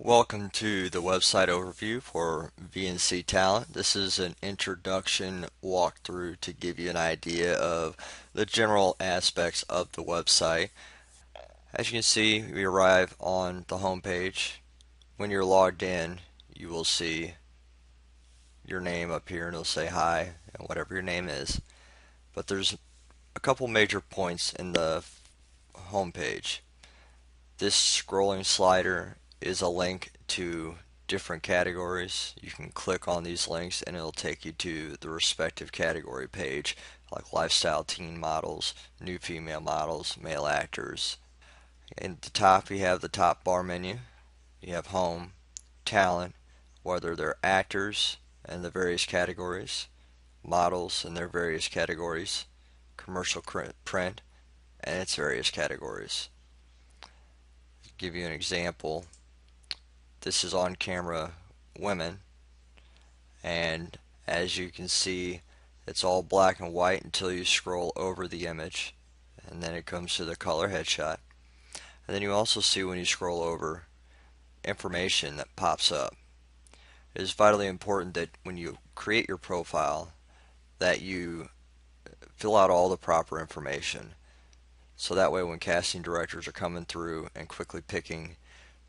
Welcome to the website overview for VNC Talent. This is an introduction walkthrough to give you an idea of the general aspects of the website. As you can see, we arrive on the home page. When you're logged in, you will see your name up here and it'll say hi and whatever your name is. But there's a couple major points in the home page. This scrolling slider is a link to different categories. You can click on these links and it'll take you to the respective category page, like lifestyle teen models, new female models, male actors. And at the top you have the top bar menu. You have home, talent, whether they're actors and the various categories, models and their various categories, commercial print and its various categories. To give you an example, this is on camera women, and as you can see, it's all black and white until you scroll over the image, and then it comes to the color headshot. And then you also see, when you scroll over, information that pops up. It is vitally important that when you create your profile that you fill out all the proper information, so that way when casting directors are coming through and quickly picking,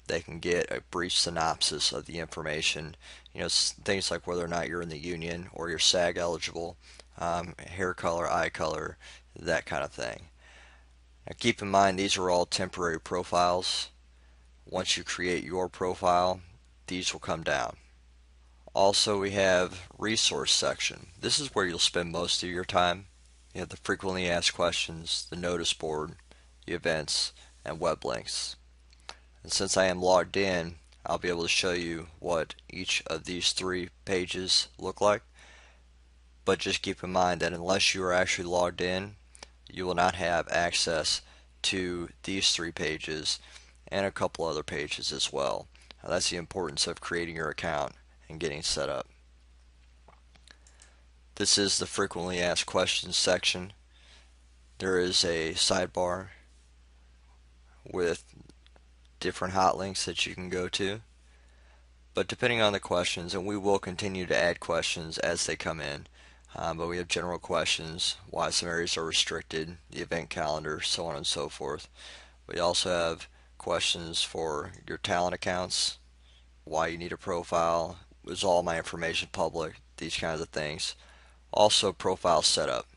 they can get a brief synopsis of the information. Things like whether or not you're in the union or you're SAG eligible, hair color, eye color, that kind of thing. Now keep in mind, these are all temporary profiles. Once you create your profile, these will come down. Also, we have resource section. This is where you'll spend most of your time. You have the frequently asked questions, the notice board, the events, and web links. And since I am logged in, I'll be able to show you what each of these three pages look like. But just keep in mind that unless you are actually logged in, you will not have access to these three pages and a couple other pages as well. Now, that's the importance of creating your account and getting set up. This is the frequently asked questions section. There is a sidebar with different hot links that you can go to. But depending on the questions, and we will continue to add questions as they come in, but we have general questions, why some areas are restricted, the event calendar, so on and so forth. We also have questions for your talent accounts, why you need a profile, is all my information public, these kinds of things. Also profile setup,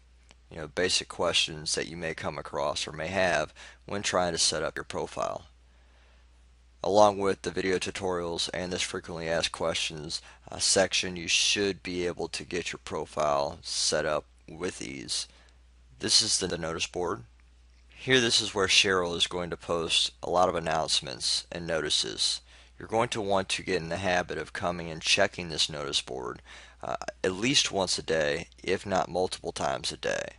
basic questions that you may come across or may have when trying to set up your profile. Along with the video tutorials and this frequently asked questions section, you should be able to get your profile set up with ease. This is the notice board. Here, this is where Cheryl is going to post a lot of announcements and notices. You're going to want to get in the habit of coming and checking this notice board at least once a day, if not multiple times a day.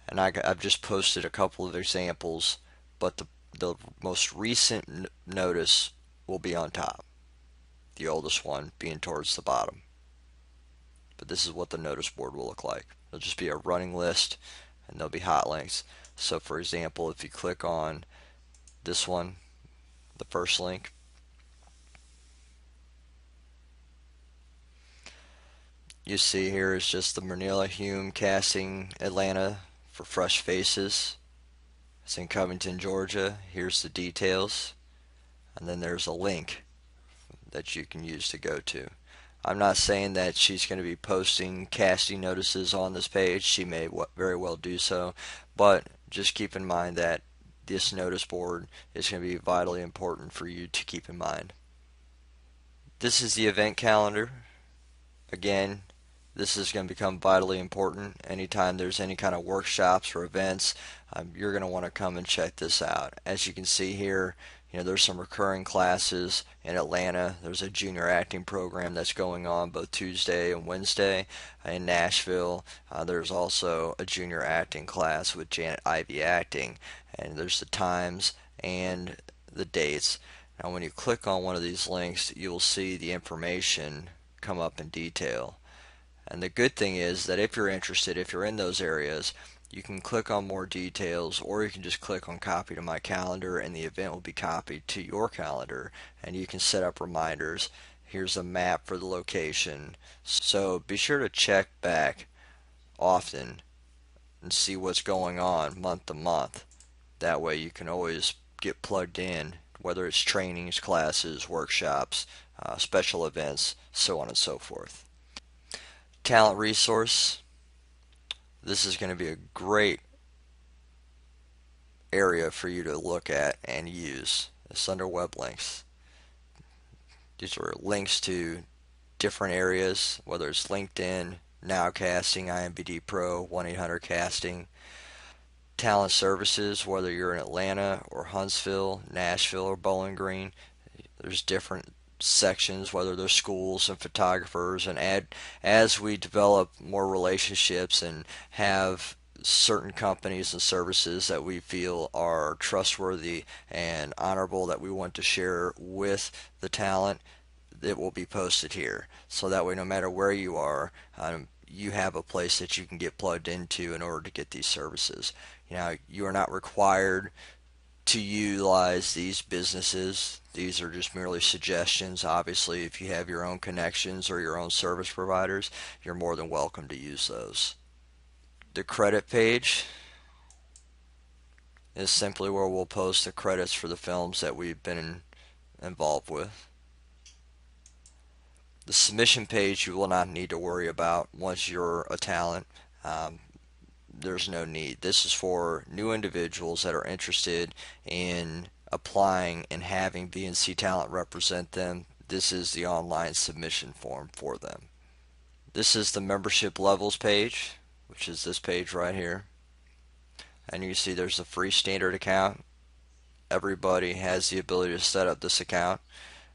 And I've just posted a couple of examples, but the most recent notice will be on top, the oldest one being towards the bottom. But this is what the notice board will look like. It'll just be a running list and there'll be hot links. So for example, if you click on this one, the first link, you see here is just the Manila Hume casting Atlanta for Fresh Faces. It's in Covington, Georgia. Here's the details. And then there's a link that you can use to go to. I'm not saying that she's going to be posting casting notices on this page. She may very well do so. But just keep in mind that this notice board is going to be vitally important for you to keep in mind. This is the event calendar. Again, this is going to become vitally important. Anytime there's any kind of workshops or events, you're going to want to come and check this out. As you can see here, there's some recurring classes in Atlanta. There's a junior acting program that's going on both Tuesday and Wednesday. In Nashville, there's also a junior acting class with Janet Ivy Acting, and there's the times and the dates. Now when you click on one of these links, you'll see the information come up in detail. And the good thing is that if you're interested, if you're in those areas, you can click on more details, or you can just click on copy to my calendar and the event will be copied to your calendar, and you can set up reminders. Here's a map for the location. So be sure to check back often and see what's going on month to month. That way you can always get plugged in, whether it's trainings, classes, workshops, special events, so on and so forth. Talent resource. This is going to be a great area for you to look at and use. It's under web links. These are links to different areas, whether it's LinkedIn, Nowcasting, IMBD Pro, 1-800-CASTING, talent services, whether you're in Atlanta or Huntsville, Nashville or Bowling Green. There's different sections, whether there's schools and photographers, and as we develop more relationships and have certain companies and services that we feel are trustworthy and honorable that we want to share with the talent, it will be posted here. So that way, no matter where you are, you have a place that you can get plugged into in order to get these services. You are not required to utilize these businesses. These are just merely suggestions. Obviously, if you have your own connections or your own service providers, you're more than welcome to use those. The credit page is simply where we'll post the credits for the films that we've been involved with. The submission page you will not need to worry about once you're a talent. There's no need. This is for new individuals that are interested in applying and having VNC Talent represent them. This is the online submission form for them. This is the membership levels page, which is this page right here. And you can see there's a free standard account. Everybody has the ability to set up this account.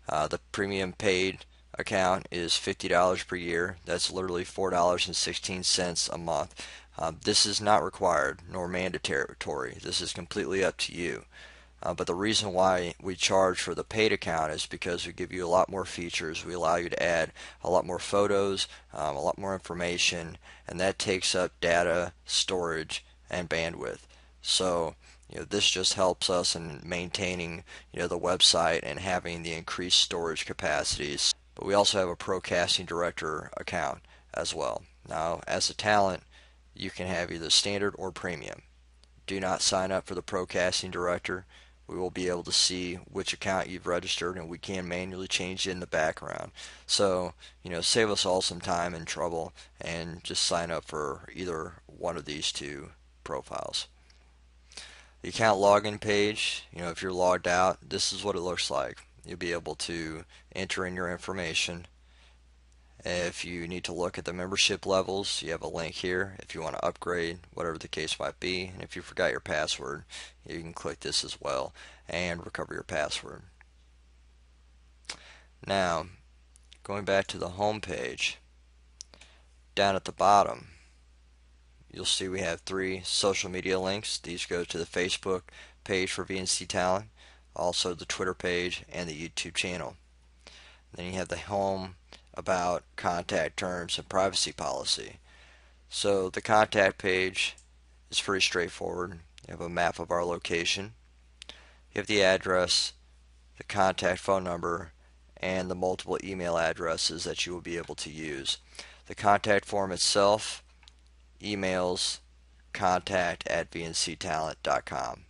The premium paid account is $50 per year. That's literally $4.16 a month. This is not required nor mandatory. This is completely up to you. But the reason why we charge for the paid account is because we give you a lot more features. We allow you to add a lot more photos, a lot more information, and that takes up data storage and bandwidth. So this just helps us in maintaining the website and having the increased storage capacities. But we also have a Pro Casting Director account as well. Now, as a talent, you can have either standard or premium. Do not sign up for the Pro Casting Director. We will be able to see which account you've registered, and we can manually change it in the background. So, save us all some time and trouble and just sign up for either one of these two profiles. The account login page, if you're logged out, this is what it looks like. You'll be able to enter in your information. If you need to look at the membership levels, you have a link here if you want to upgrade, whatever the case might be. And if you forgot your password, you can click this as well and recover your password. Now, going back to the home page, down at the bottom, you'll see we have 3 social media links. These go to the Facebook page for VNC Talent, also the Twitter page, and the YouTube channel. Then you have the home, about, contact terms, and privacy policy. So the contact page is pretty straightforward. You have a map of our location. You have the address, the contact phone number, and the multiple email addresses that you will be able to use. The contact form itself emails contact@vnctalent.com.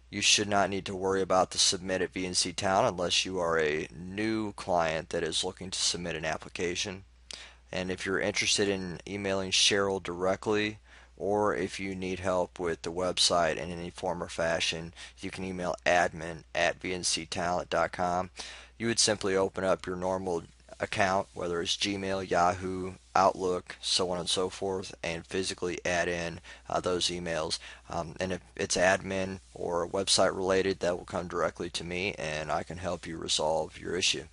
You should not need to worry about the submit at VNC Talent unless you are a new client that is looking to submit an application. And if you're interested in emailing Cheryl directly, or if you need help with the website in any form or fashion, you can email admin@vnctalent.com. You would simply open up your normal account, whether it's Gmail, Yahoo, Outlook, so on and so forth, and physically add in those emails. And if it's admin or website related, that will come directly to me and I can help you resolve your issue.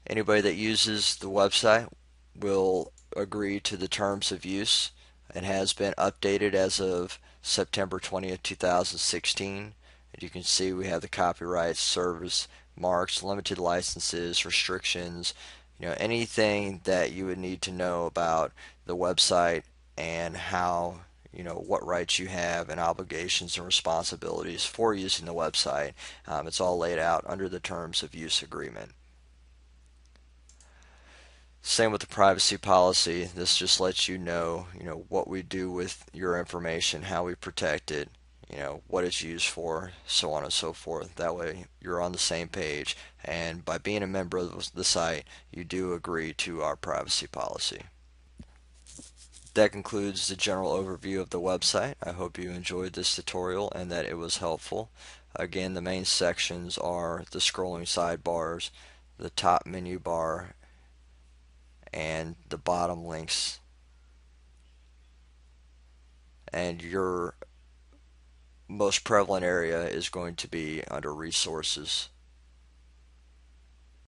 Anybody that uses the website will agree to the terms of use. It has been updated as of September 20th, 2016. As you can see, we have the copyright, service marks, limited licenses, restrictions, anything that you would need to know about the website and how, what rights you have and obligations and responsibilities for using the website. It's all laid out under the terms of use agreement. Same with the privacy policy. This just lets you know, what we do with your information, how we protect it, what it's used for, so on and so forth. That way you're on the same page, and by being a member of the site, you do agree to our privacy policy. That concludes the general overview of the website. I hope you enjoyed this tutorial and that it was helpful. Again, the main sections are the scrolling sidebars, the top menu bar, and the bottom links. And your most prevalent area is going to be under resources.